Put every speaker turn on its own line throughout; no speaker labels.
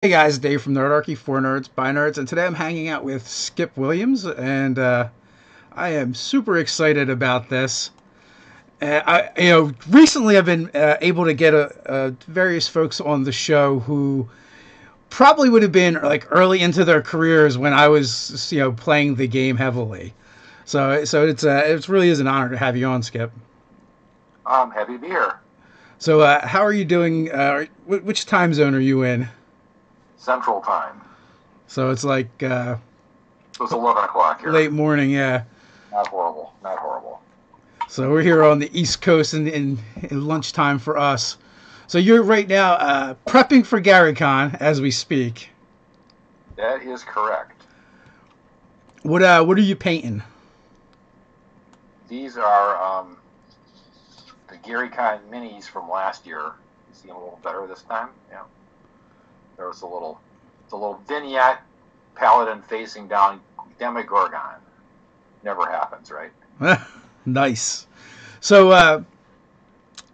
Hey guys, Dave from Nerdarchy, for nerds, by nerds, and today I'm hanging out with Skip Williams, and I am super excited about this. Recently I've been able to get various folks on the show who probably would have been like early into their careers when I was, playing the game heavily. So it really is an honor to have you on, Skip.
I'm happy to be here.
So how are you doing? Which time zone are you in?
Central Time.
So it's like
So it's 11 o'clock here.
late morning, yeah.
Not horrible. Not horrible.
So we're here on the East Coast in lunchtime for us. So you're right now prepping for GaryCon as we speak.
That is correct.
What are you painting?
These are the GaryCon minis from last year. You see them a little better this time? Yeah. There's it's a little vignette, paladin facing down Demogorgon. Never happens, right?
Nice. So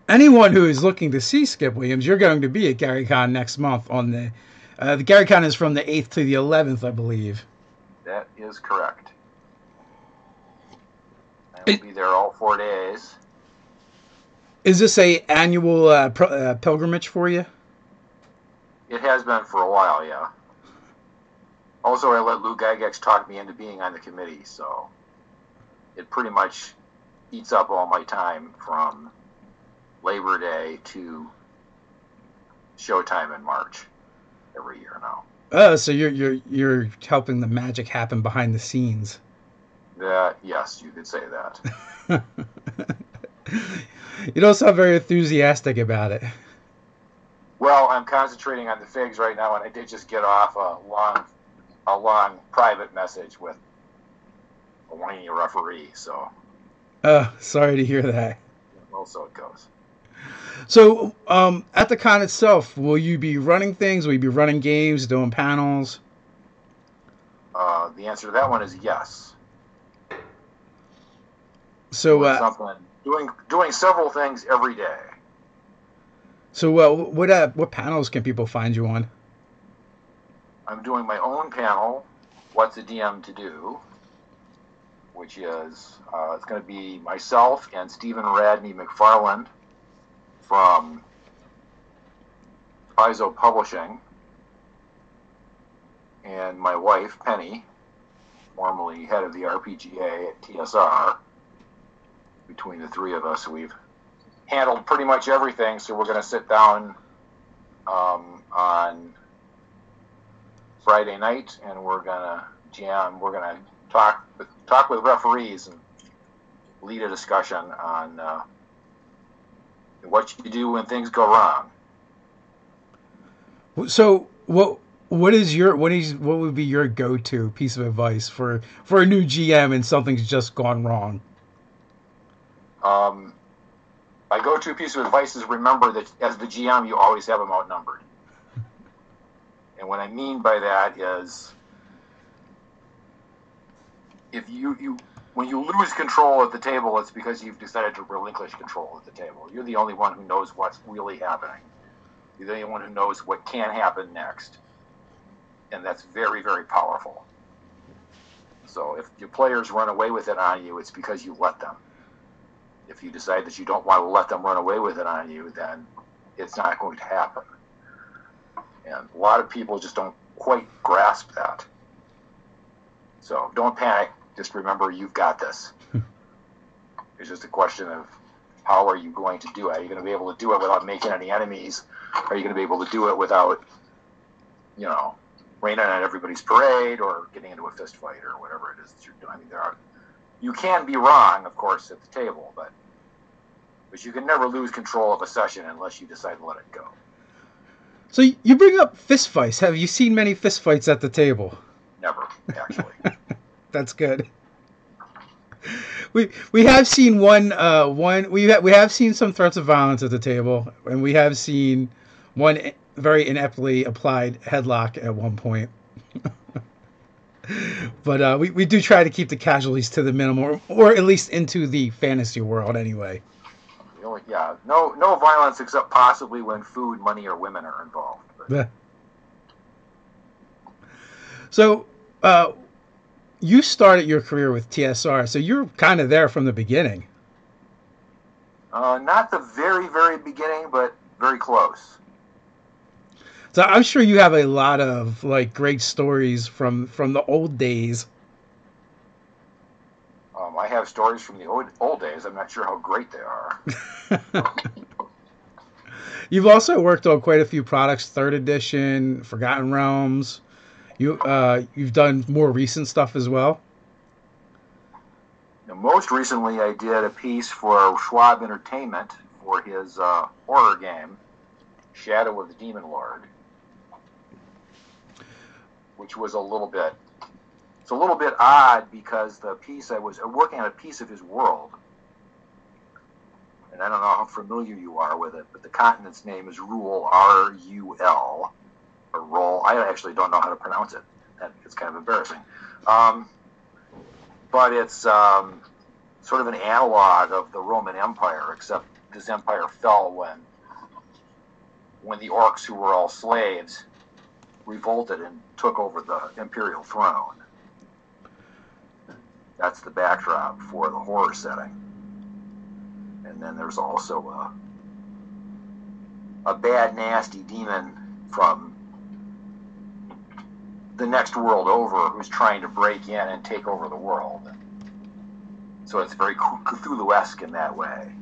anyone who is looking to see Skip Williams, you're going to be at GaryCon next month on the GaryCon is from the 8th to the 11th, I believe.
That is correct. I will be there all 4 days.
Is this a annual pilgrimage for you?
It has been for a while, yeah. Also, I let Lou Gygax talk me into being on the committee, so it pretty much eats up all my time from Labor Day to showtime in March every year now.
Oh, so you're helping the magic happen behind the scenes.
Yes, you could say that.
You don't sound very enthusiastic about it.
Well, I'm concentrating on the figs right now, and I did just get off a long private message with a whiny referee, so.
Sorry to hear that.
Well, so it goes.
So, at the con itself, will you be running things? Will you be running games, doing panels?
The answer to that one is yes.
So,
doing several things every day.
So, what panels can people find you on?
I'm doing my own panel, What's a DM to Do, which is it's going to be myself and Stephen Radney McFarland from Paizo Publishing, and my wife Penny, formerly head of the RPGA at TSR. Between the three of us, we've handled pretty much everything, so we're going to sit down on Friday night, and we're going to jam. We're going to talk with referees and lead a discussion on what you do when things go wrong.
So, what would be your go-to piece of advice for a new GM and something's just gone wrong?
My go-to piece of advice is remember that as the GM, you always have them outnumbered. And what I mean by that is if when you lose control at the table, it's because you've decided to relinquish control at the table. You're the only one who knows what's really happening. You're the only one who knows what can happen next. And that's very, very powerful. So if your players run away with it on you, it's because you let them. If you decide that you don't want to let them run away with it on you, then it's not going to happen. And a lot of people just don't quite grasp that. So don't panic. Just remember you've got this. It's just a question of how are you going to do it? Are you going to be able to do it without making any enemies? Are you going to be able to do it without, raining on everybody's parade or getting into a fist fight or whatever it is that you're doing? I mean, you can be wrong, of course, at the table, but you can never lose control of a session unless you decide to let it go.
So you bring up fist fights. Have you seen many fist fights at the table?
Never, actually.
That's good. We have seen we have seen some threats of violence at the table, and we have seen one very ineptly applied headlock at one point. But we do try to keep the casualties to the minimum, or at least into the fantasy world anyway.
No violence except possibly when food, money, or women are involved. But
So, you started your career with TSR, so you're kind of there from the beginning.
Not the very, very beginning, but very close.
So I'm sure you have a lot of like great stories from the old days.
I have stories from the old days. I'm not sure how great they are.
You've also worked on quite a few products, Third Edition, Forgotten Realms. You've done more recent stuff as well.
Now, most recently, I did a piece for Schwalb Entertainment for his horror game, Shadow of the Demon Lord, which was it's a little bit odd because the piece I was working on a piece of his world, and I don't know how familiar you are with it, but the continent's name is Rule, R-U-L, or Roll. I actually don't know how to pronounce it. It's kind of embarrassing. But it's sort of an analog of the Roman Empire, except this empire fell when the orcs, who were all slaves, revolted and took over the imperial throne. That's the backdrop for the horror setting. And then there's also a bad, nasty demon from the next world over who's trying to break in and take over the world. So it's very Cthulhu-esque in that way.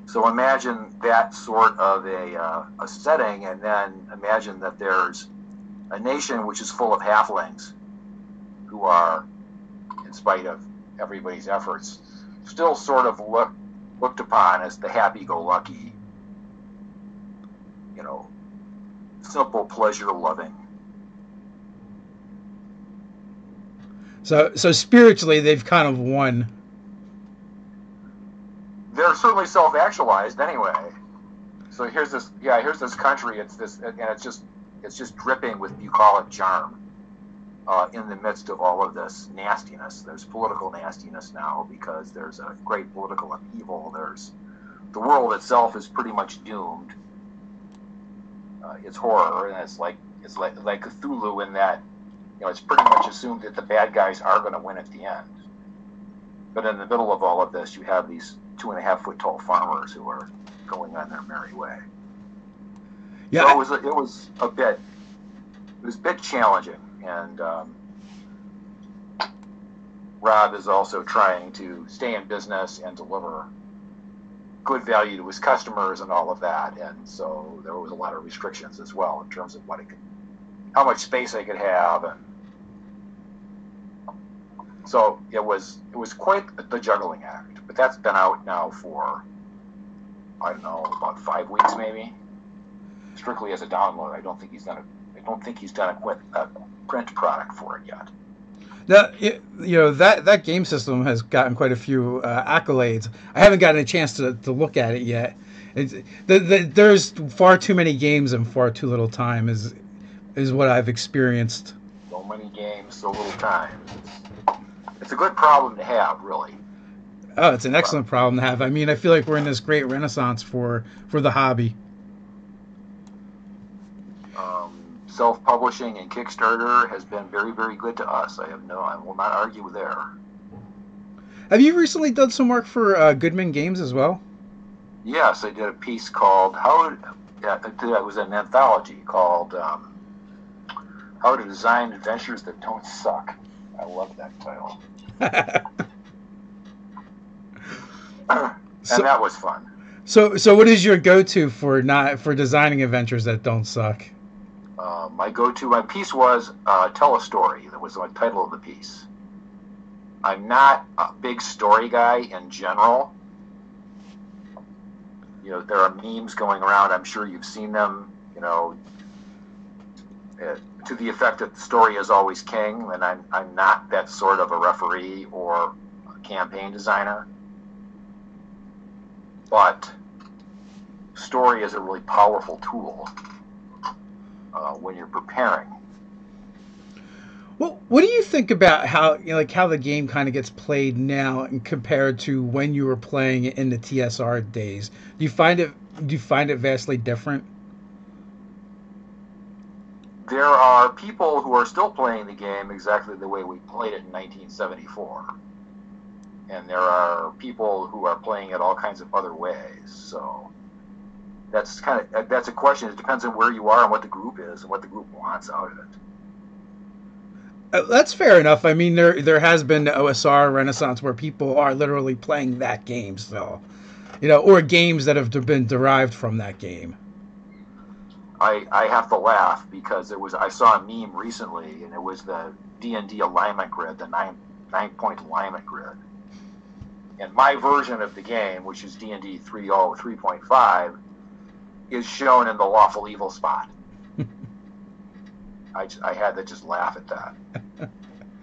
So imagine that sort of a setting, and then imagine that there's a nation which is full of halflings who are, in spite of everybody's efforts, still sort of looked upon as the happy-go-lucky, simple, pleasure-loving.
So spiritually, they've kind of won.
They're certainly self-actualized anyway. So here's this country. It's just dripping with bucolic charm. In the midst of all of this nastiness, there's political nastiness now because there's a great political upheaval. The world itself is pretty much doomed. It's horror, and it's like Cthulhu in that, it's pretty much assumed that the bad guys are going to win at the end. But in the middle of all of this, you have these 2.5-foot tall farmers who are going on their merry way. Yeah, so it was a bit challenging, and Rob is also trying to stay in business and deliver good value to his customers and all of that, and so there was a lot of restrictions as well in terms of how much space I could have, and so it was quite the juggling act. But that's been out now for, I don't know, about 5 weeks maybe, strictly as a download. I don't think he's done a print product for it yet.
Now, that game system has gotten quite a few accolades. I haven't gotten a chance to look at it yet. There's far too many games and far too little time is what I've experienced.
So many games, so little time. It's a good problem to have, really.
Oh, it's an excellent problem to have. I mean, I feel like we're in this great renaissance for the hobby.
Self-publishing and Kickstarter has been very, very good to us. I will not argue there.
Have you recently done some work for Goodman Games as well?
Yes, I did a piece called it was an anthology called How to Design Adventures That Don't Suck. I love that title. And that was fun.
So what is your go-to for designing adventures that don't suck?
My piece was Tell a Story. That was the title of the piece. I'm not a big story guy in general. There are memes going around. I'm sure you've seen them, to the effect that the story is always king, and I'm not that sort of a referee or a campaign designer. But story is a really powerful tool when you're preparing.
Well, what do you think about how the game kind of gets played now and compared to when you were playing it in the TSR days? Do you find it vastly different?
there are people who are still playing the game exactly the way we played it in 1974. And there are people who are playing it all kinds of other ways. So that's a question. It depends on where you are and what the group is and what the group wants out of it.
That's fair enough. I mean, there has been the OSR Renaissance where people are literally playing that game still, or games that have been derived from that game.
I have to laugh because I saw a meme recently, and it was the D&D alignment grid, the 9-point alignment grid. And my version of the game, which is D&D 3.5, is shown in the lawful evil spot. I had to just laugh at that.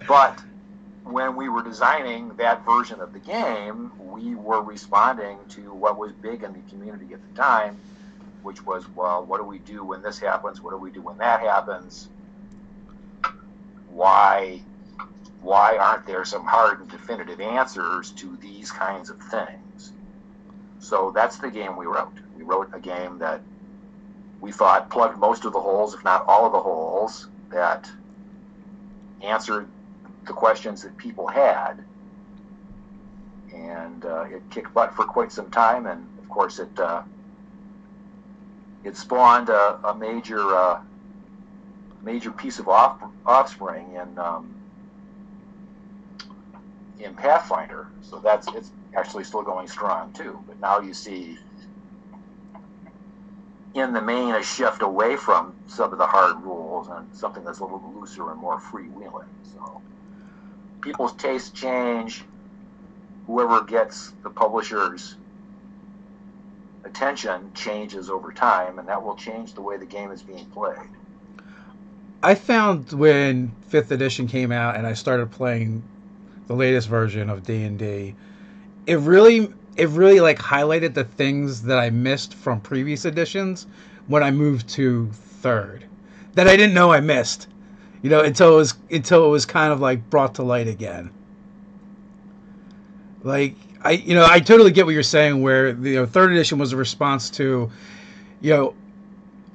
But when we were designing that version of the game, we were responding to what was big in the community at the time, which was, well, what do we do when this happens? What do we do when that happens? Why aren't there some hard and definitive answers to these kinds of things? So that's the game we wrote. We wrote a game that we thought plugged most of the holes, if not all of the holes, that answered the questions that people had. And it kicked butt for quite some time, and of course it spawned a major piece of offspring in Pathfinder. So it's actually still going strong too. But now you see, in the main, a shift away from some of the hard rules and something that's a little looser and more freewheeling. So people's tastes change. Whoever gets the publisher's attention changes over time, and that will change the way the game is being played.
I found when 5th edition came out and I started playing the latest version of D&D, it really like highlighted the things that I missed from previous editions when I moved to 3rd that I didn't know I missed, until it was kind of like brought to light again. Like I totally get what you're saying, where 3rd edition was a response to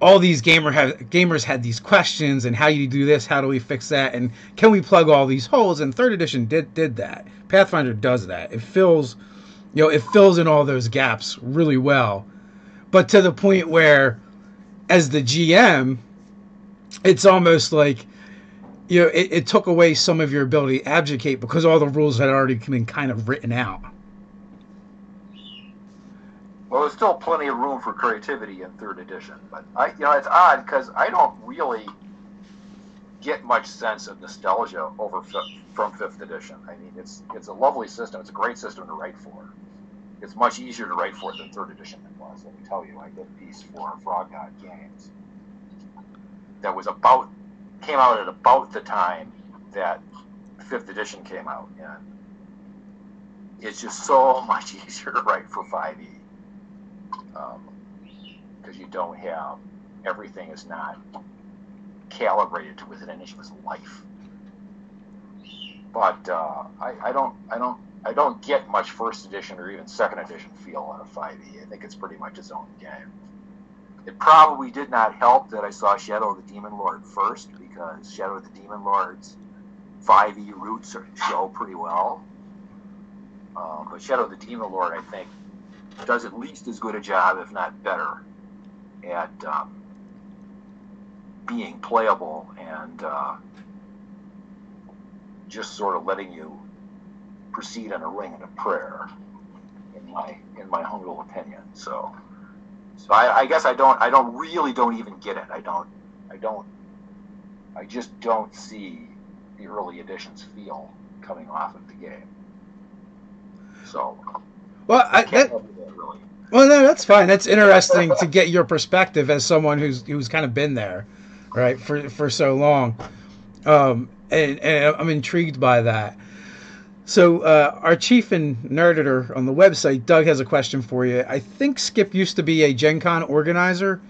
all these gamers had these questions, and how do you do this, how do we fix that, and can we plug all these holes? And 3rd edition did that. Pathfinder does that. It fills in all those gaps really well, but to the point where, as the GM, it's almost like it took away some of your ability to abdicate because all the rules had already been kind of written out.
Well, there's still plenty of room for creativity in 3rd edition, but it's odd because I don't really get much sense of nostalgia from 5th edition. I mean, it's a lovely system. It's a great system to write for. It's much easier to write for than 3rd edition it was. Let me tell you, I did a piece for Hammerdog Games that came out at about the time that 5th edition came out, and it's just so much easier to write for 5e. Because you don't have, everything is not calibrated to within an inch of its life. But I don't get much 1st edition or even 2nd edition feel out of 5e. I think it's pretty much its own game. It probably did not help that I saw Shadow of the Demon Lord first, because Shadow of the Demon Lord's 5e roots show pretty well. But Shadow of the Demon Lord, I think, does at least as good a job, if not better, at being playable and just sort of letting you proceed on a ring and a prayer, in my humble opinion. So I guess I don't even get it. I just don't see the early editions feel coming off of the game. So.
Well, Well, no, that's fine. That's interesting to get your perspective as someone who's kind of been there, right, for so long, and I'm intrigued by that. So, our chief and nerd editor on the website, Doug, has a question for you. I think Skip used to be a Gen Con organizer.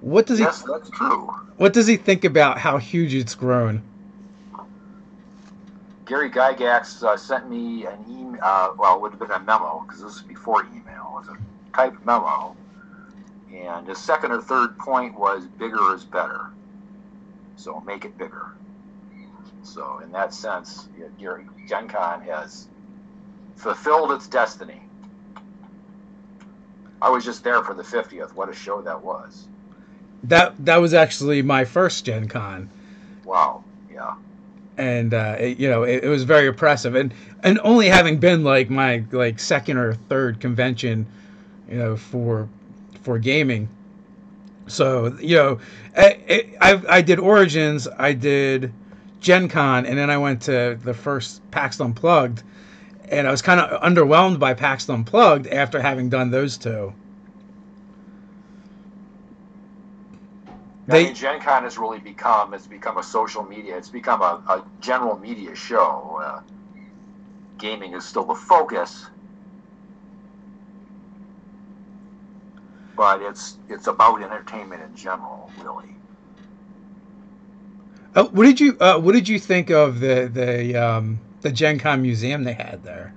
Yes, that's true.
What does he think about how huge it's grown?
Gary Gygax sent me an email, well, it would have been a memo, because this was before email. It was a typed memo, and his second or third point was bigger is better. So make it bigger. So in that sense, your Gen Con has fulfilled its destiny. I was just there for the 50th. What a show that was.
That was actually my first Gen Con.
Wow. Yeah.
And it was very impressive, and only having been like my second or third convention, for gaming. So I did Origins, I did Gen Con, and then I went to the first PAX Unplugged, and I was kind of underwhelmed by PAX Unplugged after having done those two.
Gen Con has really become a social media. It's become a general media show. Gaming is still the focus, but it's about entertainment in general, really.
What did you think of the Gen Con museum they had there?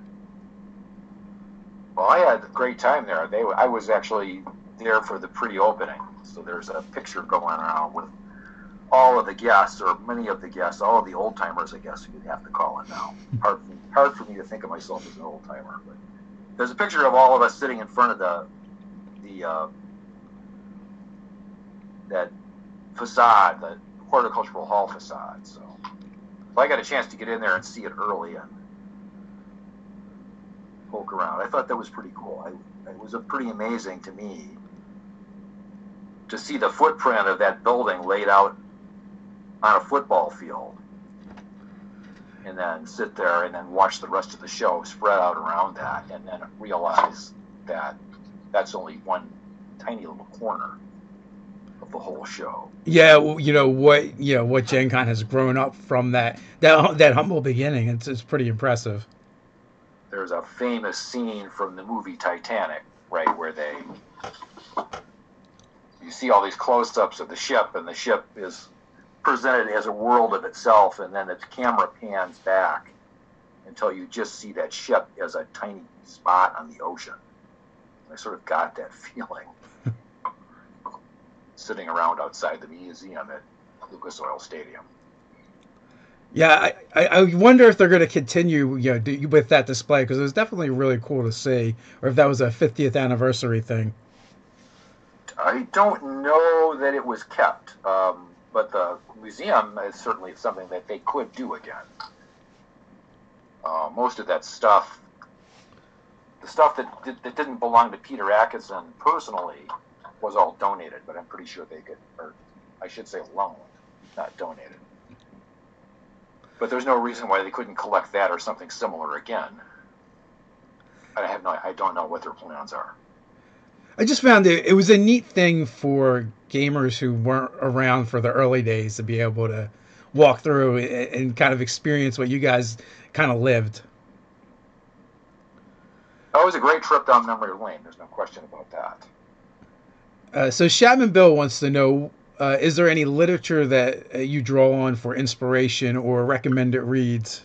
Well, I had a great time there. I was actually there for the pre-opening. So there's a picture going around with all of the guests, or many of the guests, all of the old timers, I guess you'd have to call it now. Hard for me to think of myself as an old timer, but there's a picture of all of us sitting in front of that facade, the horticultural hall facade. So I got a chance to get in there and see it early and poke around. I thought that was pretty cool. It was pretty amazing to me to see the footprint of that building laid out on a football field, and then sit there and then watch the rest of the show spread out around that, and then realize that that's only one tiny little corner of the whole show.
Yeah, what Gen Con has grown up from that humble beginning. It's pretty impressive.
There's a famous scene from the movie Titanic, right, where you see all these close-ups of the ship, and the ship is presented as a world of itself, and then the camera pans back until you just see that ship as a tiny spot on the ocean. I sort of got that feeling sitting around outside the museum at Lucas Oil Stadium.
Yeah, I wonder if they're going to continue with that display, because it was definitely really cool to see, or if that was a 50th anniversary thing.
I don't know that it was kept, but the museum is certainly something that they could do again. Most of that stuff, the stuff that didn't belong to Peter Atkinson personally, was all donated, but I'm pretty sure they could, or I should say loaned, not donated. But there's no reason why they couldn't collect that or something similar again. I don't know what their plans are.
I just found it was a neat thing for gamers who weren't around for the early days to be able to walk through and kind of experience what you guys kind of lived.
It was a great trip down memory lane. There's no question about that.
So Chapman Bill wants to know, is there any literature that you draw on for inspiration or recommended reads?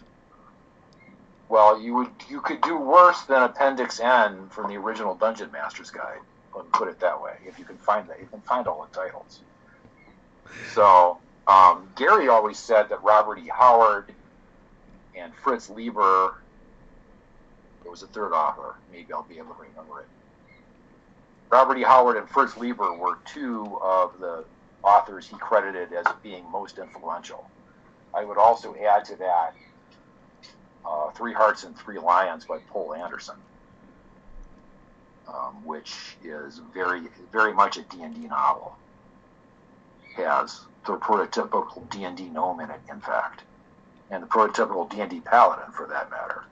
Well, you could do worse than Appendix N from the original Dungeon Master's Guide. Let me put it that way. If you can find that, you can find all the titles. So Gary always said that Robert E. Howard and Fritz Lieber, there was a third author, maybe I'll be able to remember it. Robert E. Howard and Fritz Lieber were two of the authors he credited as being most influential. I would also add to that Three Hearts and Three Lions by Poul Anderson, which is very, very much a D&D novel. Has the prototypical D&D gnome in it, in fact, and the prototypical D&D paladin, for that matter.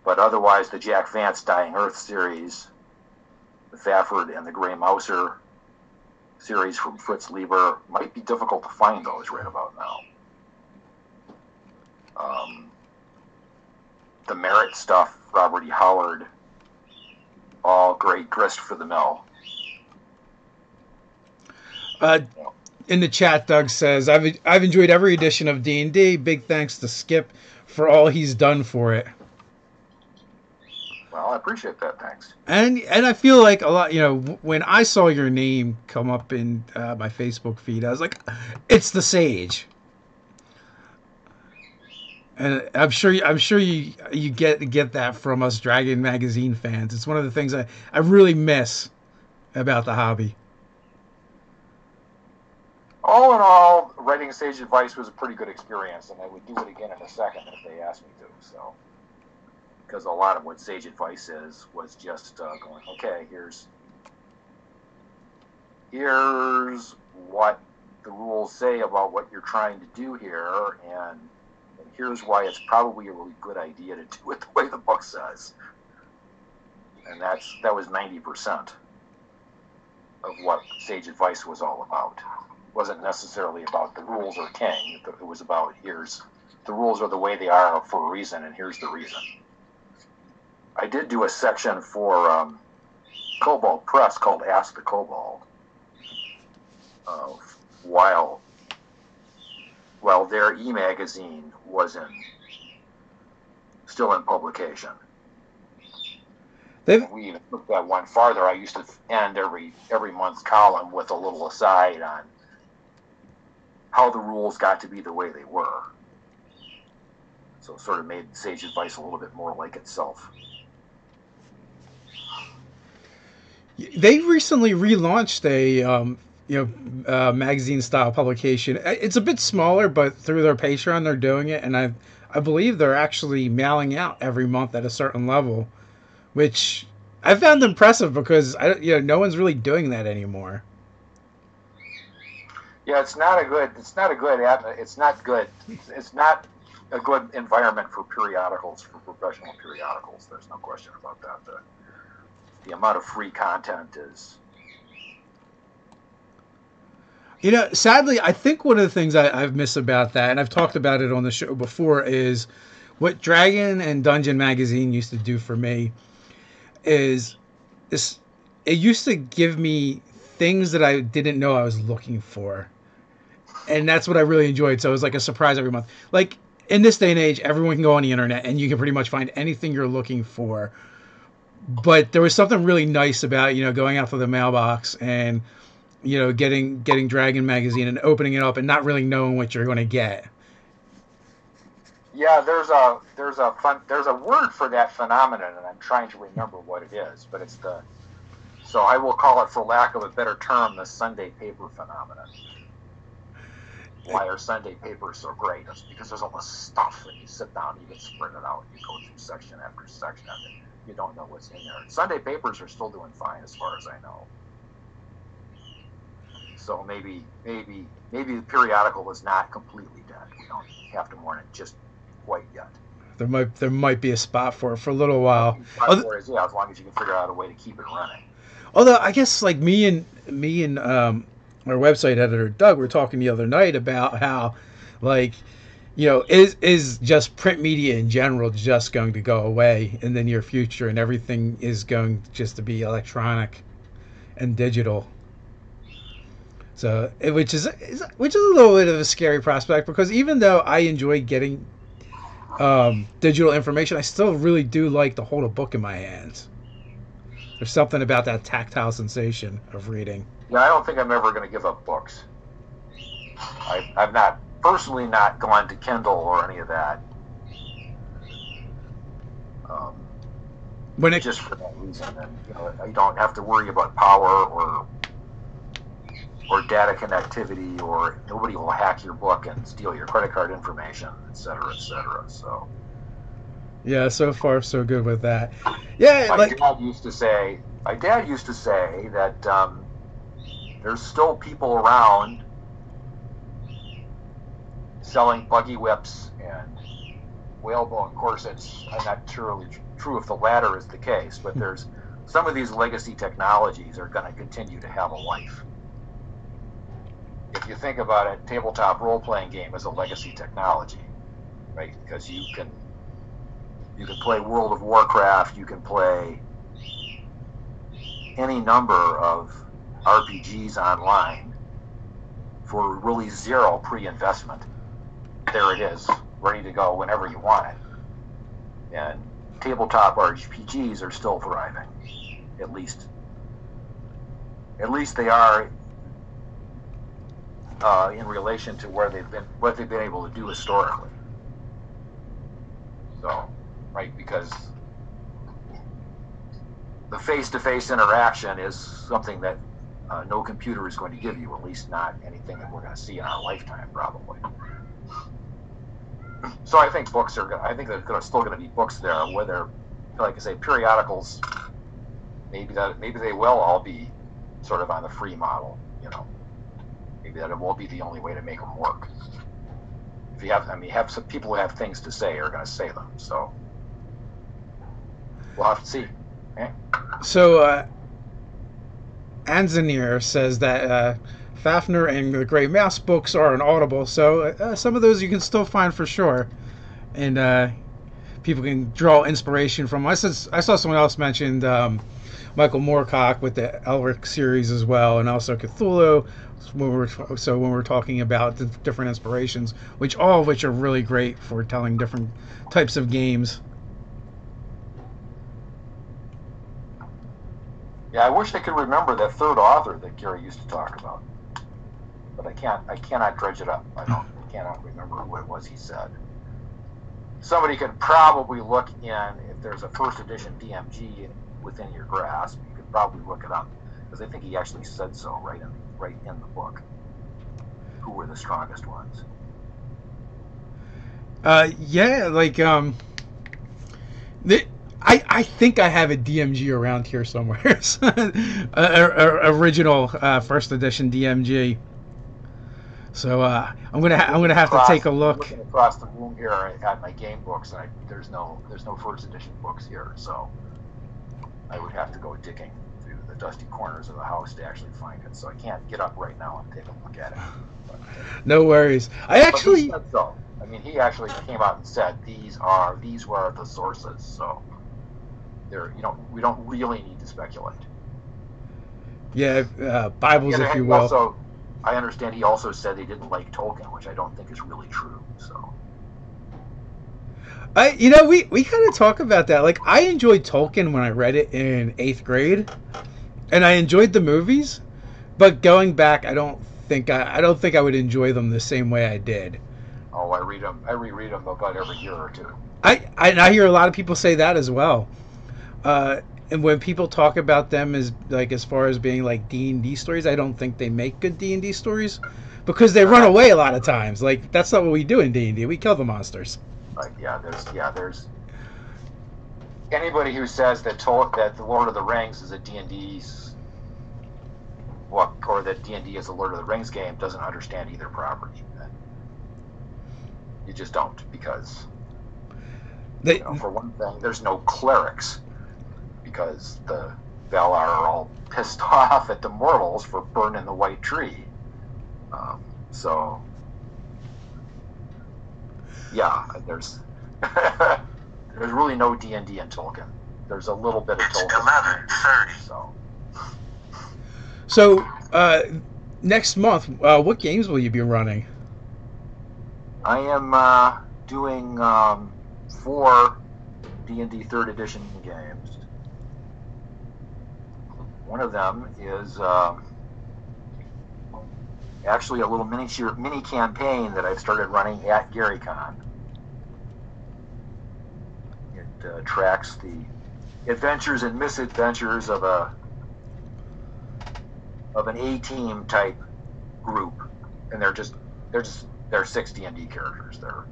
But otherwise, the Jack Vance Dying Earth series, the Fafford and the Grey Mouser series from Fritz Lieber, might be difficult to find those right about now. The Merit stuff, Robert E. Howard, all great grist for the mill.
In the chat, Doug says, I've enjoyed every edition of D&D. Big thanks to Skip for all he's done for it.
Well, I appreciate that. Thanks.
And I feel like a lot, when I saw your name come up in my Facebook feed, I was like, it's the Sage. And I'm sure you get that from us Dragon Magazine fans. It's one of the things I really miss about the hobby.
All in all, writing Sage Advice was a pretty good experience, and I would do it again in a second if they asked me to. So, because a lot of what Sage Advice is was just going, okay, here's what the rules say about what you're trying to do here, and here's why it's probably a really good idea to do it the way the book says. And that was 90% of what Sage Advice was all about. It wasn't necessarily about the rules or king. It was about, the rules are the way they are for a reason, and here's the reason. I did do a section for Cobalt Press called Ask the Cobalt while their e-magazine was still in publication. We even took that one farther. I used to end every month's column with a little aside on how the rules got to be the way they were. So it sort of made Sage Advice a little bit more like itself.
They recently relaunched a magazine style publication. It's a bit smaller, but through their Patreon they're doing it, and I believe they're actually mailing out every month at a certain level, which I found impressive because no one's really doing that anymore.
Yeah, it's not a good environment for periodicals, for professional periodicals. There's no question about that. The amount of free content is...
Sadly, I think one of the things I've missed about that, and I've talked about it on the show before, is what Dragon and Dungeon Magazine used to do for me is this. It used to give me things that I didn't know I was looking for. And that's what I really enjoyed. So it was like a surprise every month. Like, in this day and age, everyone can go on the internet and you can pretty much find anything you're looking for. But there was something really nice about, going out to the mailbox and, getting Dragon Magazine and opening it up and not really knowing what you're going to get.
Yeah, there's a word for that phenomenon, and I'm trying to remember what it is, but so I will call it, for lack of a better term, the Sunday paper phenomenon. Why are Sunday papers so great? It's because there's all this stuff, and you sit down, you get spread it out, you go through section after section, and you don't know what's in there. Sunday papers are still doing fine, as far as I know. So maybe the periodical is not completely dead. We don't have to mourn it just quite yet.
There might be a spot for it for a little while.
As long as you can figure out a way to keep it running.
Although I guess like me and our website editor Doug were talking the other night about how, like, is just print media in general just going to go away in the near future, and everything is going just to be electronic and digital. So, which is a little bit of a scary prospect, because even though I enjoy getting digital information, I still really do like to hold a book in my hands. There's something about that tactile sensation of reading.
Yeah, I don't think I'm ever going to give up books. I've not personally not gone to Kindle or any of that. Just for that reason, and you don't have to worry about power or data connectivity, or nobody will hack your book and steal your credit card information, et cetera, et cetera. So.
Yeah, so far so good with that. Yeah,
my dad used to say that there's still people around selling buggy whips and whalebone corsets. I'm not surely true if the latter is the case, but there's some of these legacy technologies are going to continue to have a life. If you think about it, tabletop role-playing game is a legacy technology, right? Because you can play World of Warcraft, you can play any number of RPGs online for really zero pre-investment. There it is, ready to go whenever you want it. And tabletop RPGs are still thriving. At least they are in relation to what they've been able to do historically. So, right, because the face-to-face interaction is something that no computer is going to give you, at least not anything that we're going to see in our lifetime, probably. So I think books are. I think there's still going to be books there. Whether, like I say, periodicals, maybe they will all be sort of on the free model. You know, maybe that it will be the only way to make them work. If you have some people who have things to say are going to say them. So we'll have to see. Okay?
So Anzanir says that Fafnir and the Grey Mouse books are on Audible, so some of those you can still find for sure, and people can draw inspiration from. I saw someone else mentioned Michael Moorcock with the Elric series as well, and also Cthulhu. When we're talking about the different inspirations, all of which are really great for telling different types of games.
Yeah, I wish I could remember that third author that Gary used to talk about, but I cannot dredge it up. I cannot remember who it was he said. Somebody could probably look in, if there's a first edition DMG within your grasp, you could probably look it up, because I think he actually said so right in the book. Who were the strongest ones?
Yeah, like I think I have a DMG around here somewhere. Original first edition DMG. So I'm gonna have to take a look.
I'm looking across the room here at my game books, and there's no first edition books here, so I would have to go digging through the dusty corners of the house to actually find it. So I can't get up right now and take a look at it. But,
no worries.
He said so. I mean, he actually came out and said these were the sources. So we don't really need to speculate.
Yeah, Bibles, if you will.
Also, I understand he also said he didn't like Tolkien, which I don't think is really true. So,
we kind of talk about that. Like, I enjoyed Tolkien when I read it in 8th grade, and I enjoyed the movies. But going back, I don't think I would enjoy them the same way I did.
Oh, I reread them about every year or two.
I hear a lot of people say that as well. And when people talk about them as far as being like D&D stories, I don't think they make good D&D stories because they run away a lot of times. Like, that's not what we do in D&D. We kill the monsters.
There's anybody who says that the Lord of the Rings is a D&D's book, or that D&D is a Lord of the Rings game, doesn't understand either property. You just don't, because for one thing, there's no clerics, because the Valar are all pissed off at the mortals for burning the White Tree. There's there's really no D&D in Tolkien. There's a little bit of Tolkien. 11:30.
So next month, what games will you be running?
I am doing 4 D&D 3rd edition games. One of them is actually a little mini campaign that I've started running at GaryCon. It tracks the adventures and misadventures of an A-team type group, and they're 6 D&D characters. They're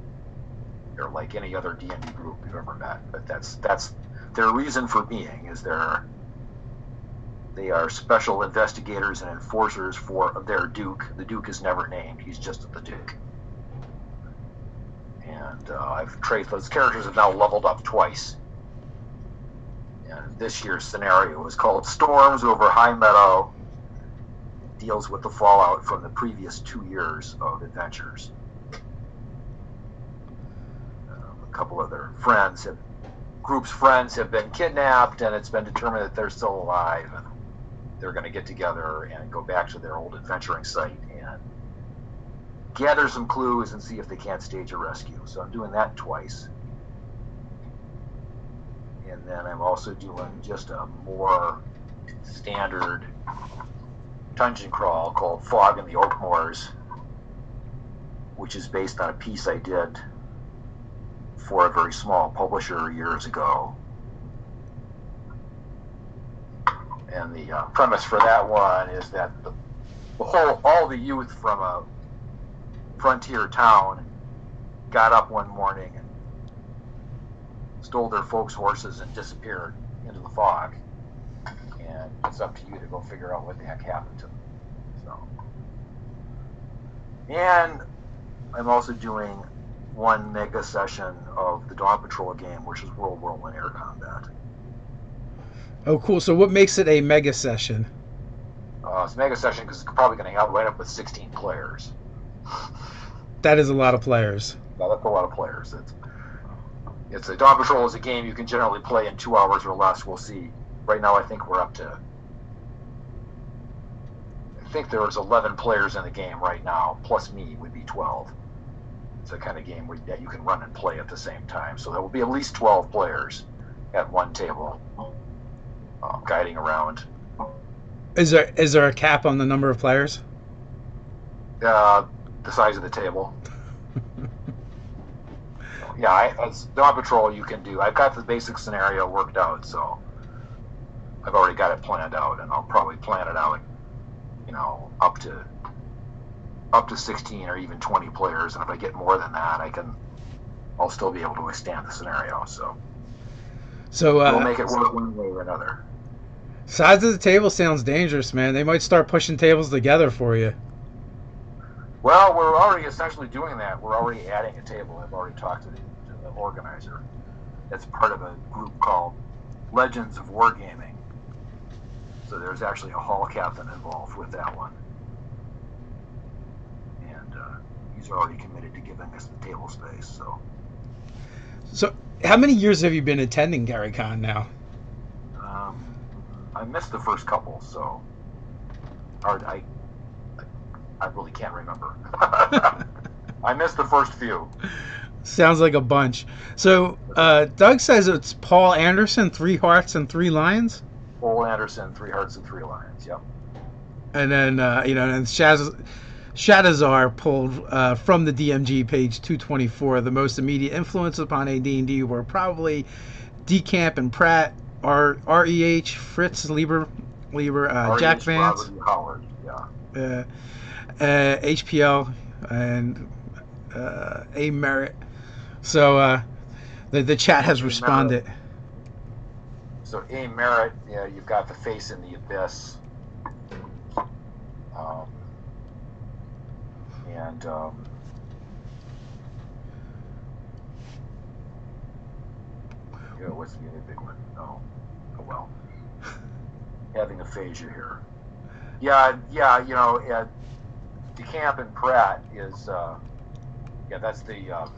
like any other D&D group you've ever met, but that's their reason for being, is they are special investigators and enforcers for their Duke. The Duke is never named. He's just the Duke. And I've traced those characters have now leveled up twice. And this year's scenario is called Storms Over High Meadow. It deals with the fallout from the previous 2 years of adventures. A couple of their group's friends have been kidnapped, and it's been determined that they're still alive, and they're going to get together and go back to their old adventuring site and gather some clues and see if they can't stage a rescue. So I'm doing that twice. And then I'm also doing just a more standard dungeon crawl called Fog in the Oakmoors, which is based on a piece I did for a very small publisher years ago. And the premise for that one is that all the youth from a frontier town got up one morning and stole their folks' horses and disappeared into the fog. And it's up to you to go figure out what the heck happened to them. So, and I'm also doing one mega session of the Dawn Patrol game, which is World War I air combat.
Oh, cool. So what makes it a mega session?
It's a mega session because it's probably going to wind up with 16 players.
That is a lot of players.
Yeah, that's a lot of players. It's a Dawn Patrol is a game you can generally play in 2 hours or less. We'll see. Right now, I think we're up to. I think there's 11 players in the game right now, plus me would be 12. It's a kind of game that you can run and play at the same time. So there will be at least 12 players at one table, guiding around.
Is there a cap on the number of players?
The size of the table. Yeah, as Dawn Patrol you can do. I've got the basic scenario worked out, so I've already got it planned out, and I'll probably plan it out, up to 16 or even 20 players. And if I get more than that, I'll still be able to withstand the scenario. So we'll make it work one way or another.
Size of the table sounds dangerous, man. They might start pushing tables together for you.
Well, we're already essentially doing that. We're already adding a table. I've already talked to the organizer. That's part of a group called Legends of Wargaming. So there's actually a hall captain involved with that one. And he's already committed to giving us the table space.
So how many years have you been attending GaryCon now?
I missed the first couple, so I really can't remember. I missed the first few.
Sounds like a bunch. So Doug says it's Paul Anderson, 3 Hearts and 3 Lions.
Paul Anderson, 3 Hearts and 3 Lions. Yep.
And then and Shadazar pulled from the DMG page 224. The most immediate influence upon AD&D were probably DeCamp and Pratt, REH, Fritz Lieber, Jack Vance,
Howard, yeah.
HPL, and A Merritt. So the chat has responded.
Merritt. So A Merritt, yeah, you've got the face in the abyss, and what's the other big one? Oh well, having aphasia here. Yeah, DeCamp and Pratt is, that's the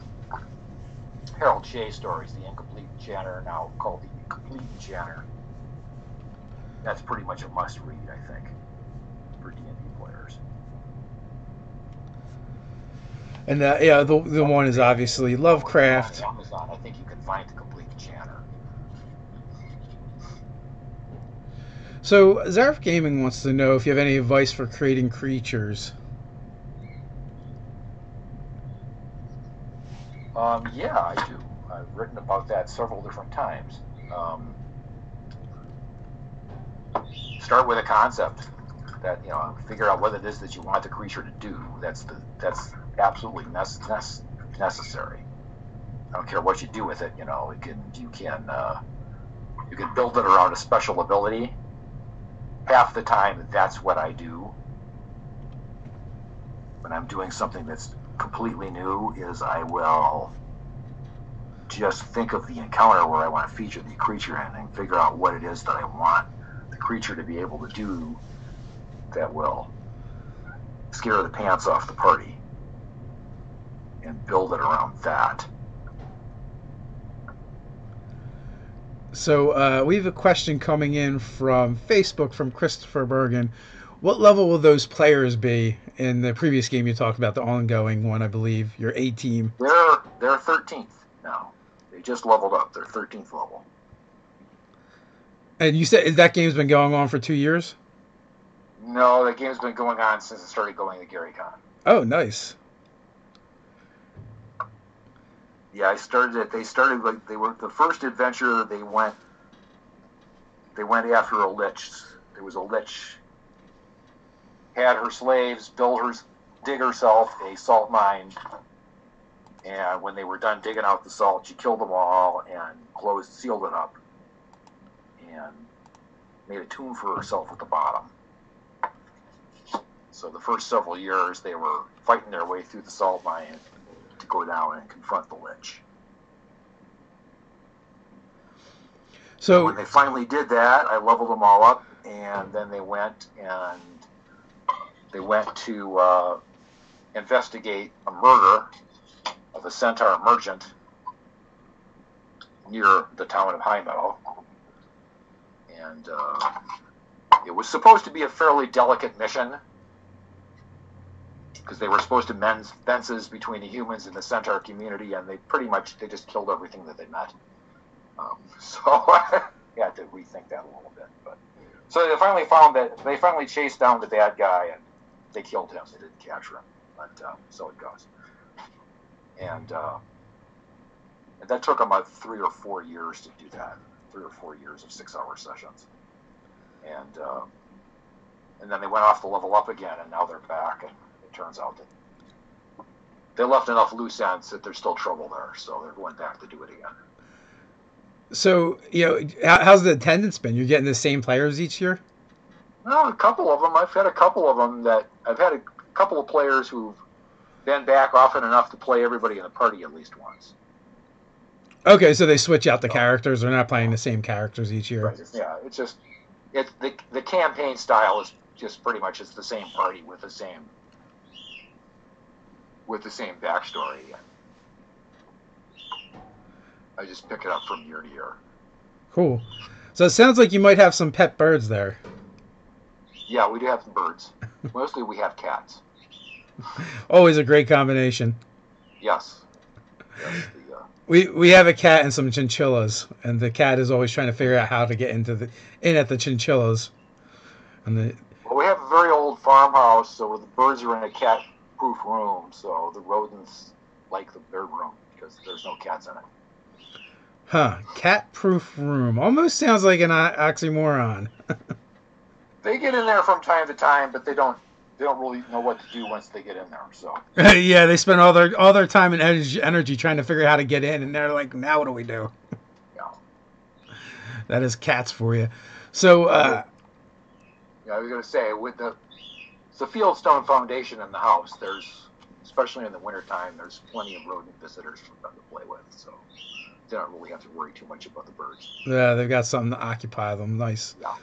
Harold Shea stories, the Incomplete Enchanter, now called the Complete Enchanter. That's pretty much a must-read, I think, for D&D players.
And the one is obviously Lovecraft.
On Amazon, I think you can find the Complete Enchanter.
So Zarf Gaming wants to know if you have any advice for creating creatures.
Yeah, I do. I've written about that several different times. Start with a concept that, figure out what it is that you want the creature to do. That's absolutely necessary. I don't care what you do with it. You can build it around a special ability. Half the time, that's what I do when I'm doing something that's completely new. Is I will just think of the encounter where I want to feature the creature in and figure out what it is that I want the creature to be able to do that will scare the pants off the party, and build it around that.
So we have a question coming in from Facebook from Christopher Bergen. What level will those players be in the previous game you talked about, the ongoing one, I believe, your A team?
They're 13th now. They just leveled up. They're 13th level.
And you said that game's been going on for 2 years?
No, the game's been going on since it started going to GaryCon.
Oh, nice.
Yeah, I started it. They started like they were the first adventure. They went after a lich. There was a lich. Had her slaves dig herself a salt mine, and when they were done digging out the salt, she killed them all and sealed it up, and made a tomb for herself at the bottom. So the first several years, they were fighting their way through the salt mine to go down and confront the lich.
So
when they finally did that, I leveled them all up, and then they went to investigate a murder of a centaur merchant near the town of High Meadow. And it was supposed to be a fairly delicate mission, because they were supposed to mend fences between the humans and the centaur community, and they just killed everything that they met. So I had to rethink that a little bit. But so they finally chased down the bad guy, and they killed him. They didn't capture him, but so it goes. And that took them about 3 or 4 years to do that. 3 or 4 years of 6-hour sessions, and then they went off to level up again, and now they're back. And it turns out that they left enough loose ends that there's still trouble there, so they're going back to do it again.
So, how's the attendance been? You're getting the same players each year?
No, a couple of them. I've had a couple of players who've been back often enough to play everybody in the party at least once.
Okay, so they switch out the characters. They're not playing the same characters each year.
Right. Yeah, the campaign style is just pretty much it's the same party with the same backstory. I just pick it up from year to year.
Cool. So it sounds like you might have some pet birds there.
Yeah, we do have some birds. Mostly we have cats.
Always a great combination.
Yes.
We have a cat and some chinchillas, and the cat is always trying to figure out how to get in at the chinchillas.
Well, we have a very old farmhouse, so the birds are in a cat-proof room, so the rodents like their room because there's no cats in it.
Huh. Cat-proof room. Almost sounds like an oxymoron.
They get in there from time to time, but they don't really know what to do once they get in there. So
yeah, they spend all their time and energy trying to figure out how to get in, and they're like, now what do we do?
Yeah.
That is cats for you. So
yeah, I was going to say, with the fieldstone foundation in the house, there's, especially in the wintertime, there's plenty of rodent visitors for them to play with, so they don't really have to worry too much about the birds.
Yeah, they've got something to occupy them. Nice.
Yeah.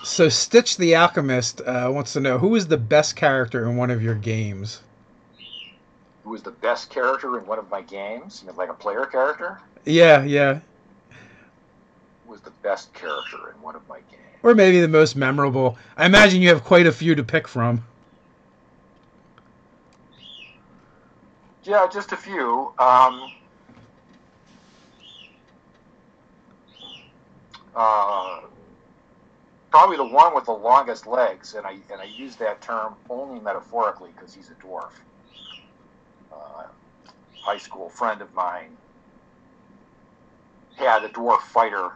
So Stitch the Alchemist wants to know, who is the best character in one of your games?
Who is the best character in one of my games? You mean like a player character?
Yeah.
Who was the best character in one of my games?
Or maybe the most memorable. I imagine you have quite a few to pick from.
Yeah, just a few. Probably the one with the longest legs, and I use that term only metaphorically because he's a dwarf. High school friend of mine had a dwarf fighter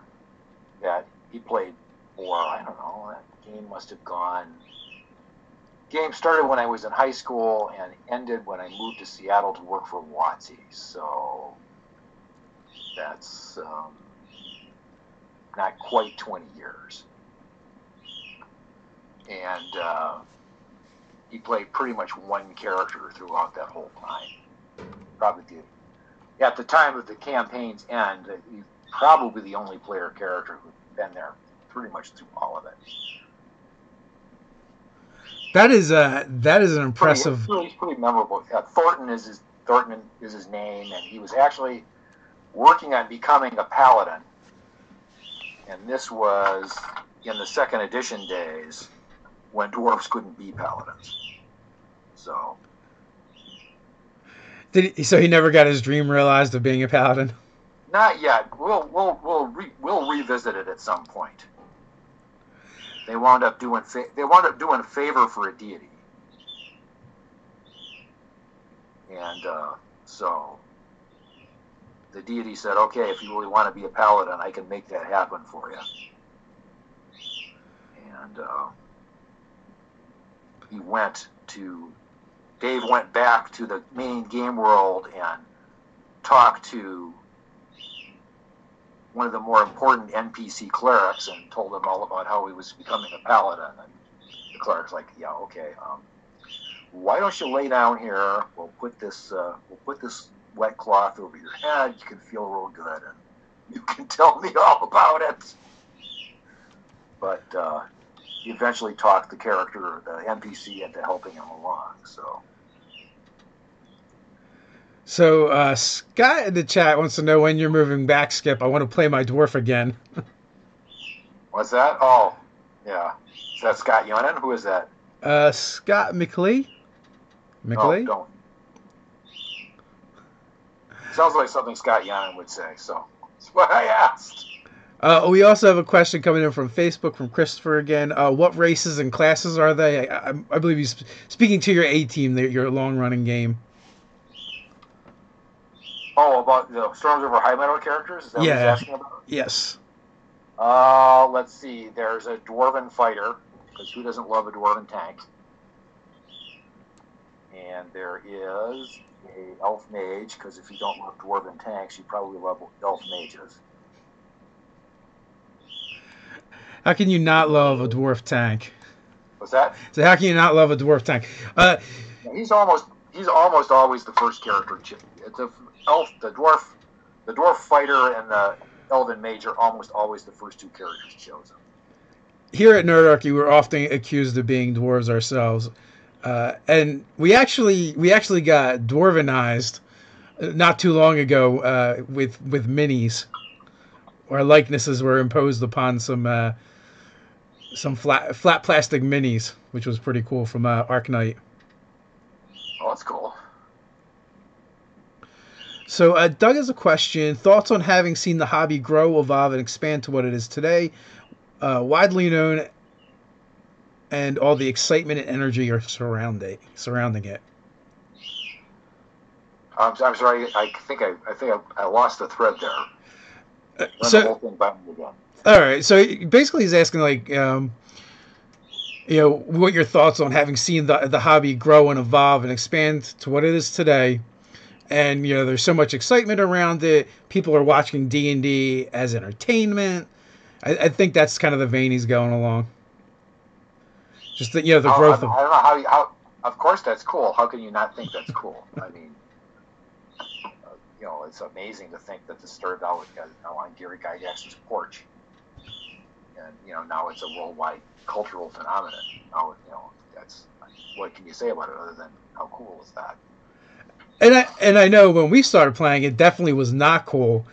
that he played for, I don't know, that game must have gone. Game started when I was in high school and ended when I moved to Seattle to work for WotC. So that's not quite 20 years. And he played pretty much one character throughout that whole time. Probably did. At the time of the campaign's end, he's probably the only player character who's been there pretty much through all of it.
That is an impressive.
He's pretty memorable. Thornton is his name, and he was actually working on becoming a paladin. And this was in the second edition days when dwarves couldn't be paladins. So
So he never got his dream realized of being a paladin?
Not yet. We'll revisit it at some point. They wound up doing a favor for a deity, and so the deity said, "Okay, if you really want to be a paladin, I can make that happen for you." And Dave went back to the main game world and talked to one of the more important NPC clerics and told him all about how he was becoming a paladin. And the cleric's like, "Yeah, okay. Why don't you lay down here? We'll put this wet cloth over your head. You can feel real good, and you can tell me all about it." But he eventually talked the NPC, into helping him along.
So Scott in the chat wants to know when you're moving back, Skip. I want to play my dwarf again.
What's that? Oh, yeah. Is that Scott Yonan? Who is that?
Scott McLeay.
Oh, don't. Sounds like something Scott Yonan would say, so that's what I asked.
We also have a question coming in from Facebook from Christopher again. What races and classes are they? I believe he's speaking to your A-team, your long-running game.
Oh, about the Storms Over High Meadow characters? Is that what he's asking about?
Yes.
Let's see. There's a Dwarven Fighter, because who doesn't love a Dwarven tank? And there is a Elf Mage, because if you don't love Dwarven tanks, you probably love Elf Mages.
How can you not love a dwarf tank?
What's that?
So how can you not love a dwarf tank?
He's almost always the first character. It's the dwarf fighter and the elven mage are almost always the first two characters chosen.
Here at Nerdarchy, we're often accused of being dwarves ourselves, and we actually got dwarvenized not too long ago with minis. Our likenesses were imposed upon some flat plastic minis, which was pretty cool from Arknight.
Oh, that's cool.
So Doug has a question. Thoughts on having seen the hobby grow, evolve, and expand to what it is today? Widely known, and all the excitement and energy are surrounding it.
I'm sorry. I think I lost the thread there.
So,
the whole thing back again.
All right. So basically, he's asking what your thoughts on having seen the hobby grow and evolve and expand to what it is today. And there's so much excitement around it. People are watching D&D as entertainment. I think that's kind of the vein he's going along. Just the growth of.
I don't know how. Of course, that's cool. How can you not think that's cool? I mean, it's amazing to think that this started out on Gary Gygax's porch, and now it's a worldwide cultural phenomenon. Now, that's what can you say about it other than how cool is that?
And I know when we started playing, it definitely was not cool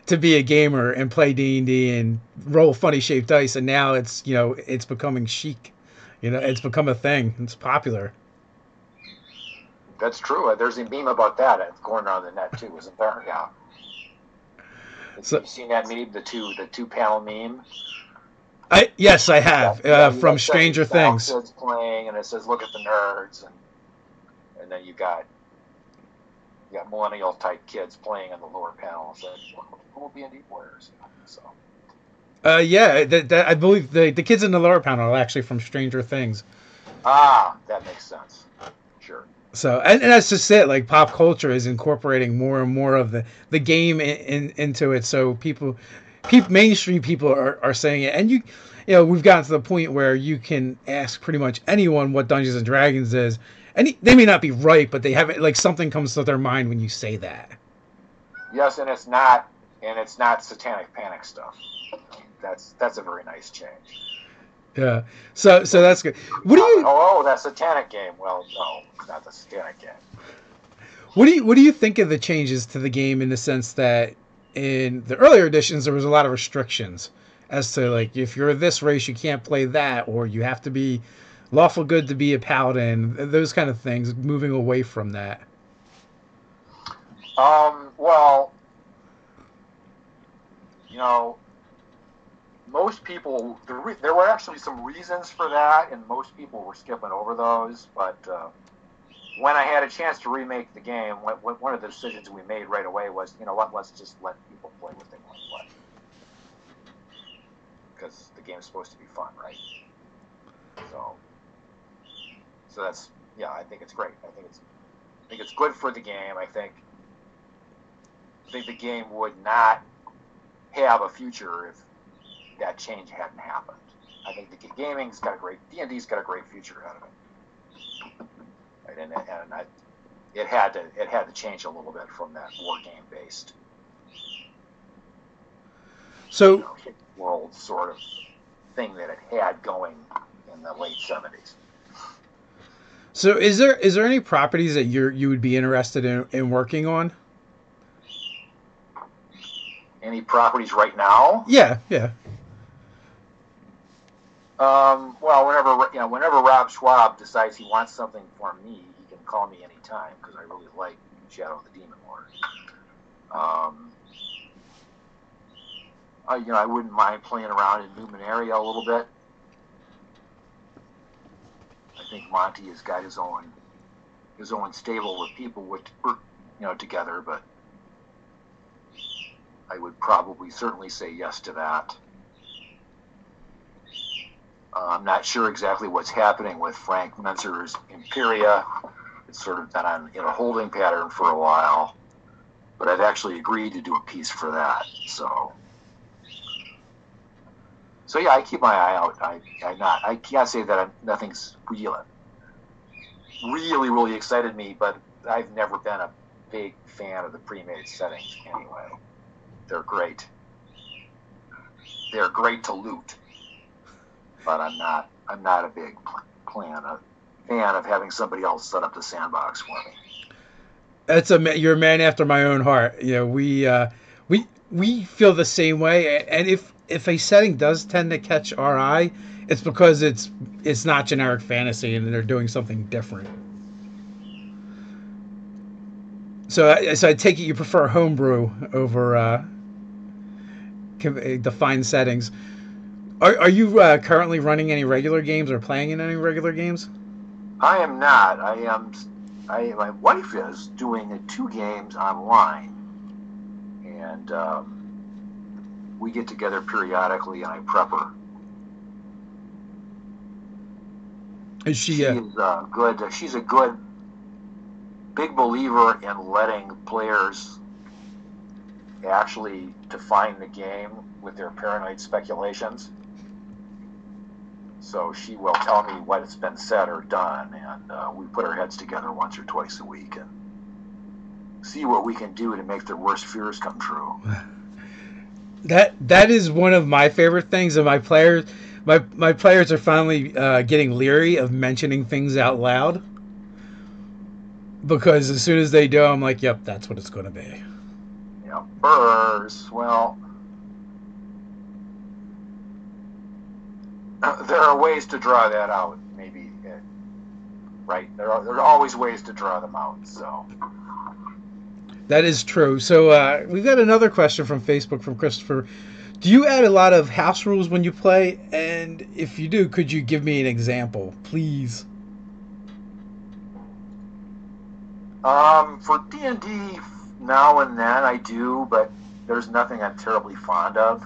to be a gamer and play D&D and roll funny shaped dice. And now it's it's becoming chic. It's become a thing. It's popular.
That's true. There's a meme about that. It's going around the net too, isn't there? Yeah.
So,
you seen that meme? The two panel meme.
Yes, I have. From Stranger Things.
Kids playing, and it says, "Look at the nerds," and then you got millennial type kids playing on the lower panel. So cool D&D players. So.
I believe the kids in the lower panel are actually from Stranger Things.
Ah, that makes sense. Sure.
So, and that's just it. Like, pop culture is incorporating more and more of the game into it. So mainstream people are saying it, and we've gotten to the point where you can ask pretty much anyone what Dungeons and Dragons is, and they may not be right, but they have it. Like, something comes to their mind when you say that.
Yes, and it's not satanic panic stuff. That's a very nice change.
Yeah. So that's good. What do you?
Oh, that satanic game. Well, no, not the satanic game.
What do you think of the changes to the game in the sense that in the earlier editions there was a lot of restrictions as to, like, if you're this race you can't play that, or you have to be lawful good to be a paladin, those kind of things, moving away from that?
Well, you know, most people, there were actually some reasons for that, and most people were skipping over those. But when I had a chance to remake the game, one of the decisions we made right away was, you know what, let's just let people play what they want to play. Because the game's supposed to be fun, right? So that's, yeah, I think it's great. I think it's good for the game. I think the game would not have a future if that change hadn't happened. I think the gaming's got a great, D&D's got a great future out of it. Right? And it had to change a little bit from that war game based,
So
world sort of thing that it had going in the late 70s.
So is there any properties that you would be interested in working on?
Any properties right now?
Yeah.
Well, whenever Rob Schwalb decides he wants something for me, he can call me anytime because I really like Shadow of the Demon Lord. I wouldn't mind playing around in Numenaria a little bit. I think Monty has got his own stable with people with together, but I would probably certainly say yes to that. I'm not sure exactly what's happening with Frank Mentzer's Imperia. It's sort of been in a holding pattern for a while, but I've actually agreed to do a piece for that. So yeah, I keep my eye out. I can't say that nothing's really excited me, but I've never been a big fan of the pre-made settings anyway. They're great. They're great to loot, but I'm not a big fan of having somebody else set up the sandbox for me.
You're a man after my own heart. We feel the same way, and if a setting does tend to catch our eye, it's because it's not generic fantasy and they're doing something different. So I take it you prefer homebrew over defined settings. Are you currently running any regular games or playing in any regular games?
I am not. My wife is doing 2 games online, and we get together periodically, and I prep her.
Is she?
Good. She's a good, big believer in letting players actually define the game with their paranoid speculations. So she will tell me what has been said or done, and we put our heads together once or twice a week and see what we can do to make their worst fears come true.
That is one of my favorite things, and my players are finally getting leery of mentioning things out loud, because as soon as they do, I'm like, yep, that's what it's going to be.
Yeah, burrs. Well, there are ways to draw that out, maybe, right? There are always ways to draw them out, so.
That is true. So we've got another question from Facebook from Christopher. Do you add a lot of house rules when you play? And if you do, could you give me an example, please?
For D&D, now and then I do, but there's nothing I'm terribly fond of.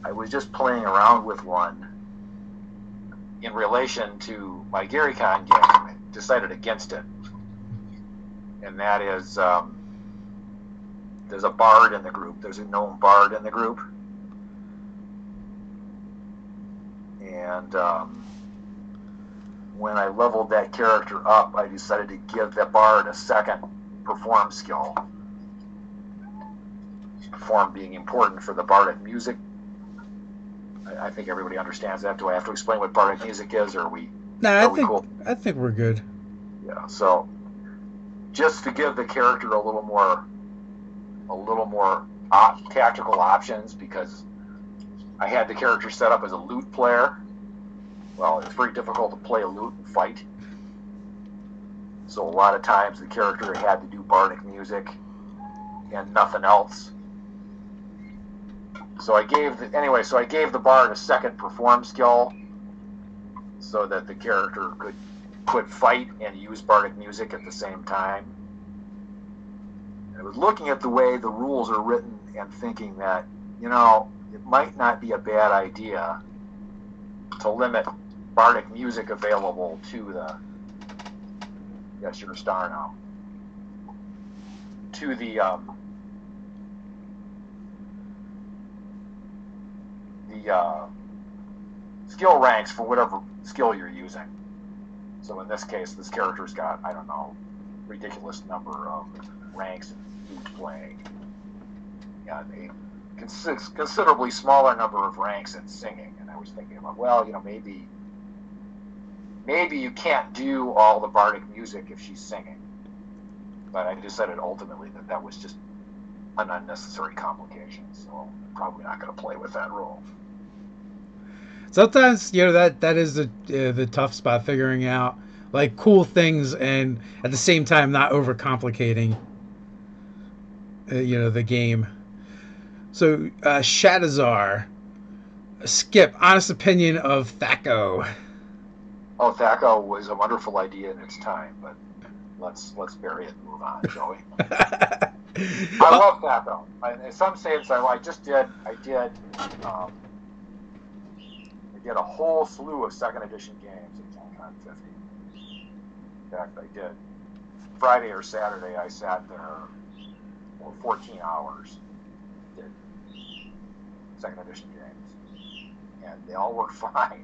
I was just playing around with one in relation to my Gary Con game. I decided against it. And that is, there's a bard in the group. There's a gnome bard in the group. And when I leveled that character up, I decided to give that bard a second perform skill. Perform being important for the bardic music. I think everybody understands that. Do I have to explain what bardic music is, or are we?
Nah, I think we're good.
Yeah. So, just to give the character a little more tactical options, because I had the character set up as a lute player. Well, it's very difficult to play a lute and fight. So a lot of times the character had to do bardic music and nothing else. So I gave the bard a second perform skill, so that the character could fight and use bardic music at the same time. And I was looking at the way the rules are written and thinking that, it might not be a bad idea to limit bardic music available to the, yes, you're a star now, to the skill ranks for whatever skill you're using. So in this case, this character's got, I don't know, ridiculous number of ranks in flute playing, and a considerably smaller number of ranks in singing. And I was thinking about, well, maybe you can't do all the bardic music if she's singing. But I decided ultimately that was just an unnecessary complication. So I'm probably not going to play with that rule.
Sometimes, that is the tough spot, figuring out like cool things and at the same time not overcomplicating the game. So Shadazar, Skip, honest opinion of Thaco.
Oh, Thaco was a wonderful idea in its time, but let's bury it and move on, shall we? I love Thaco. Some say it's I did a whole slew of second edition games at GenCon 50. In fact, I did. Friday or Saturday, I sat there for 14 hours, did second edition games, and they all worked fine.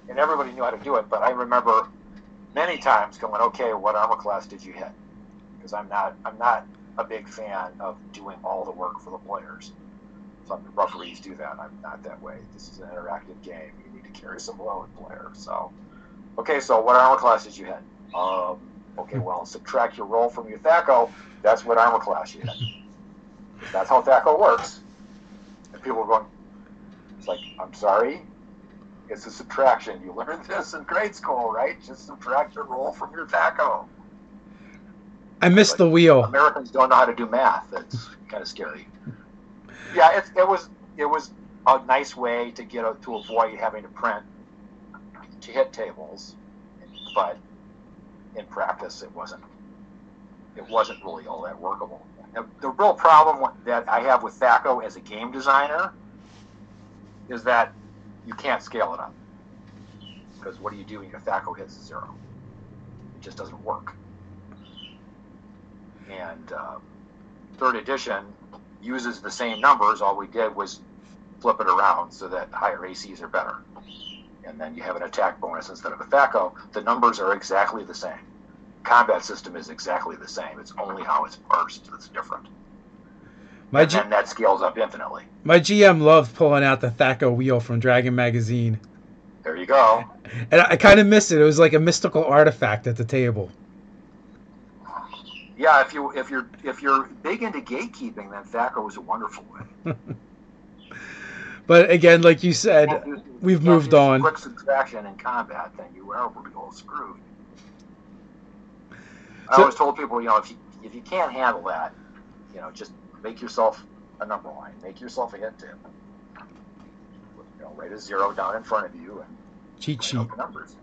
And everybody knew how to do it, but I remember many times going, okay, what armor class did you hit? Because I'm not a big fan of doing all the work for the players. Some referees do that. I'm not that way. This is an interactive game. You need to carry some load, player. So, okay, so what armor class did you hit? Okay, well, subtract your roll from your Thaco. That's what armor class you hit. That's how Thaco works. And people are going, it's like, I'm sorry? It's a subtraction. You learned this in grade school, right? Just subtract your roll from your Thaco.
I missed the wheel.
Americans don't know how to do math. That's kind of scary. Yeah, it was a nice way to avoid having to print to hit tables, but in practice it wasn't really all that workable. Now, the real problem that I have with Thaco as a game designer is that you can't scale it up, because what do you do when your Thaco hits 0? It just doesn't work. And third edition uses the same numbers. All we did was flip it around so that higher ACs are better. And then you have an attack bonus instead of a Thaco. The numbers are exactly the same. Combat system is exactly the same. It's only how it's parsed that's different. And that scales up infinitely.
My GM loved pulling out the Thaco wheel from Dragon Magazine.
There you go.
And I kind of missed it. It was like a mystical artifact at the table.
Yeah, if you're big into gatekeeping, then Thaco is a wonderful way.
But again, like you said, we've moved on.
Quick subtraction in combat, then you are all screwed. I always told people, if you can't handle that, just make yourself a number line, make yourself a hit tip. Write a 0 down in front of you and
cheat sheet
the numbers.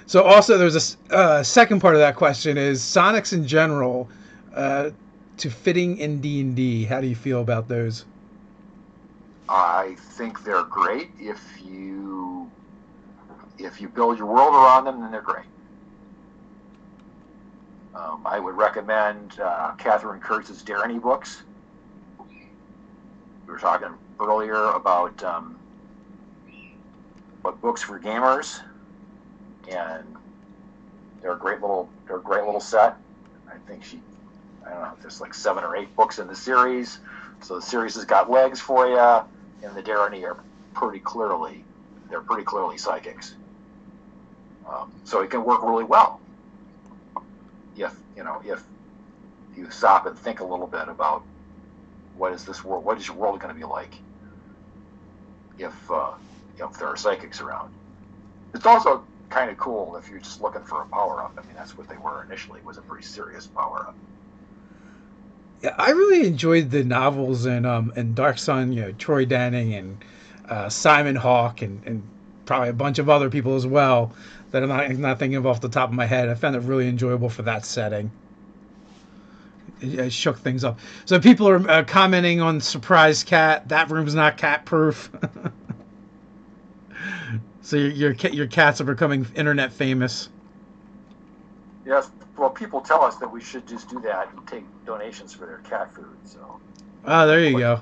So also there's a second part of that question is Sonics in general to fitting in D&D. How do you feel about those?
I think they're great. If you build your world around them, then they're great. I would recommend Catherine Kurtz's Dareny books. We were talking earlier about books for gamers, and they're a great little set. I think I don't know, there's like 7 or 8 books in the series, so the series has got legs for you, and the Dareny are pretty clearly psychics. So it can work really well if you stop and think a little bit about what is your world going to be like if there are psychics around. It's also kind of cool if you're just looking for a power-up. I mean, that's what they were initially, was a pretty serious power-up.
I really enjoyed the novels and Dark Sun. Troy Denning and Simon Hawke and probably a bunch of other people as well that I'm not thinking of off the top of my head. I found it really enjoyable for that setting. It shook things up. So people are commenting on Surprise Cat. That room's not cat proof. So your cats are becoming internet famous.
Yes. Well, people tell us that we should just do that and take donations for their cat food. So.
Oh, there you go.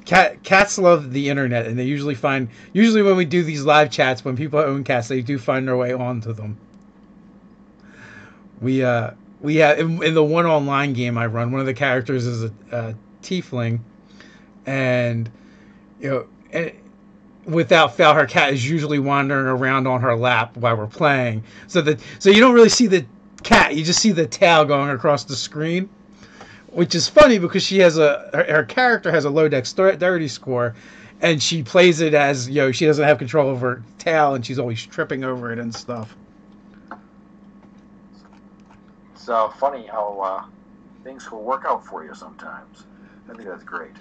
Cats love the internet, and they usually when we do these live chats, when people own cats, they do find their way onto them. We have in the one online game I run, one of the characters is a tiefling, and without fail, her cat is usually wandering around on her lap while we're playing. So you don't really see the cat, you just see the tail going across the screen, which is funny because she has her character has a low dexterity score, and she plays it as she doesn't have control of her tail, and she's always tripping over it and stuff.
It's funny how things will work out for you sometimes. I think that's great.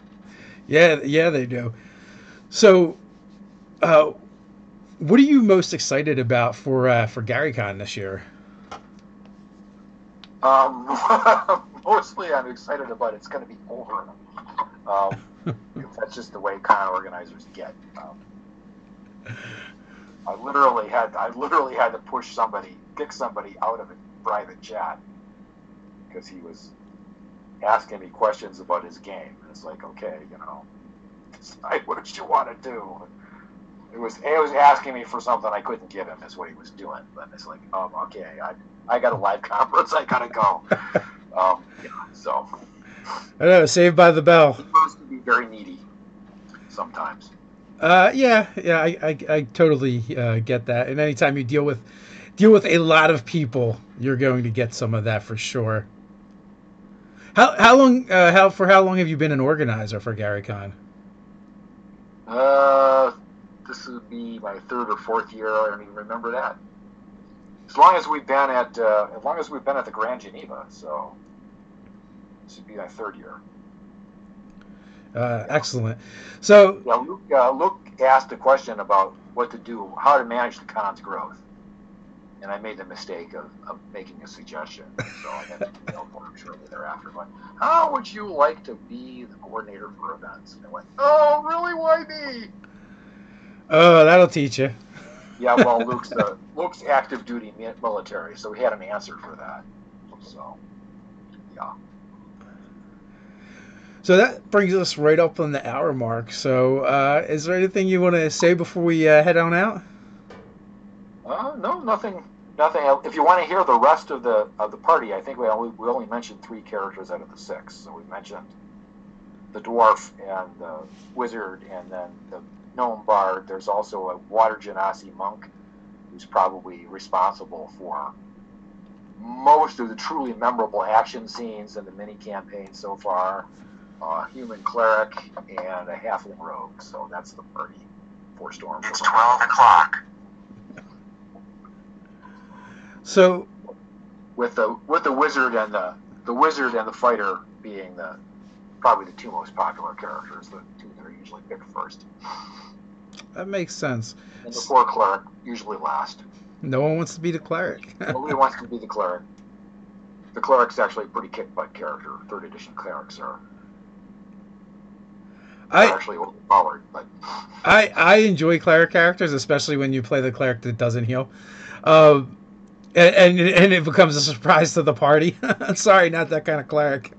Yeah, they do. So, what are you most excited about for GaryCon this year?
Mostly I'm excited about it's going to be over. That's just the way con organizers get. I literally had to kick somebody out of a private chat because he was asking me questions about his game. And it's like, okay, decide what you want to do. He was asking me for something I couldn't give him. Is what he was doing. But it's like, okay, I got a live conference. I gotta go. So.
I know, Saved by the Bell.
He supposed to be very needy sometimes.
Yeah, I totally get that. And anytime you deal with a lot of people, you're going to get some of that for sure. How long have you been an organizer for GaryCon?
This would be my third or fourth year. I don't even remember that. As long as we've been at the Grand Geneva, so this would be my third year.
Excellent. So
Luke asked a question about what to do, how to manage the con's growth, and I made the mistake of making a suggestion. So I had to email for him shortly thereafter. But how would you like to be the coordinator for events? And I went, oh, really? Why me?
Oh, that'll teach you.
Yeah, well, Luke's active duty military, so he had an answer for that. So, yeah.
So that brings us right up on the hour mark. So, is there anything you want to say before we head on out?
No, nothing. If you want to hear the rest of the party, I think we only mentioned 3 characters out of the 6. So we mentioned the dwarf and the wizard, and then the gnome bard. There's also a water genasi monk who's probably responsible for most of the truly memorable action scenes in the mini campaign so far. Human cleric and a halfling rogue. So that's the party for Storm.
It's 12 o'clock.
So,
with the wizard and the fighter being probably the 2 most popular characters, the 2 that are usually picked first.
That makes sense.
And the poor cleric usually last.
No one wants to be the cleric.
Nobody wants to be the cleric. The cleric's actually a pretty kick-butt character. 3rd edition clerics are actually overpowered. But
I enjoy cleric characters, especially when you play the cleric that doesn't heal. And it becomes a surprise to the party. Sorry, not that kind of cleric.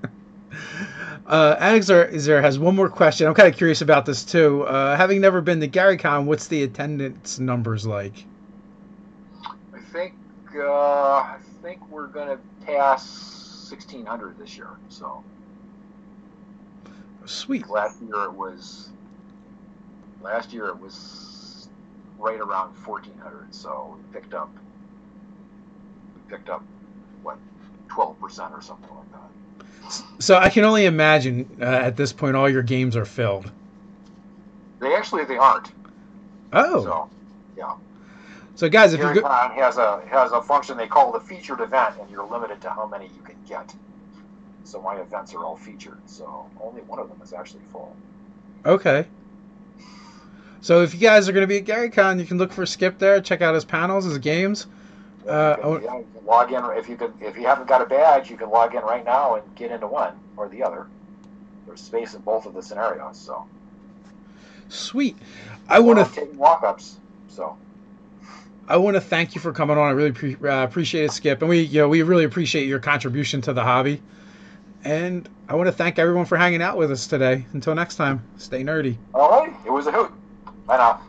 Alex has one more question. I'm kind of curious about this too. Having never been to GaryCon, what's the attendance numbers like?
I think we're going to pass 1,600 this year. So
sweet.
Last year it was right around 1,400. So we picked up what, 12% or something like that.
So I can only imagine at this point all your games are filled.
They aren't.
Oh.
So, yeah.
So guys, if
GaryCon has a function they call the featured event, and you're limited to how many you can get. so my events are all featured. So only one of them is actually full.
Okay. So if you guys are going to be at GaryCon, you can look for Skip there. Check out his panels, his games.
You can log in if you haven't got a badge. You can log in right now and get into one or the other. There's space in both of the scenarios. So
sweet. I want to
take walk-ups. So
I want to thank you for coming on. I really appreciate it, Skip, and we really appreciate your contribution to the hobby. And I want to thank everyone for hanging out with us today. Until next time, stay nerdy.
All right, it was a hoot. Bye now.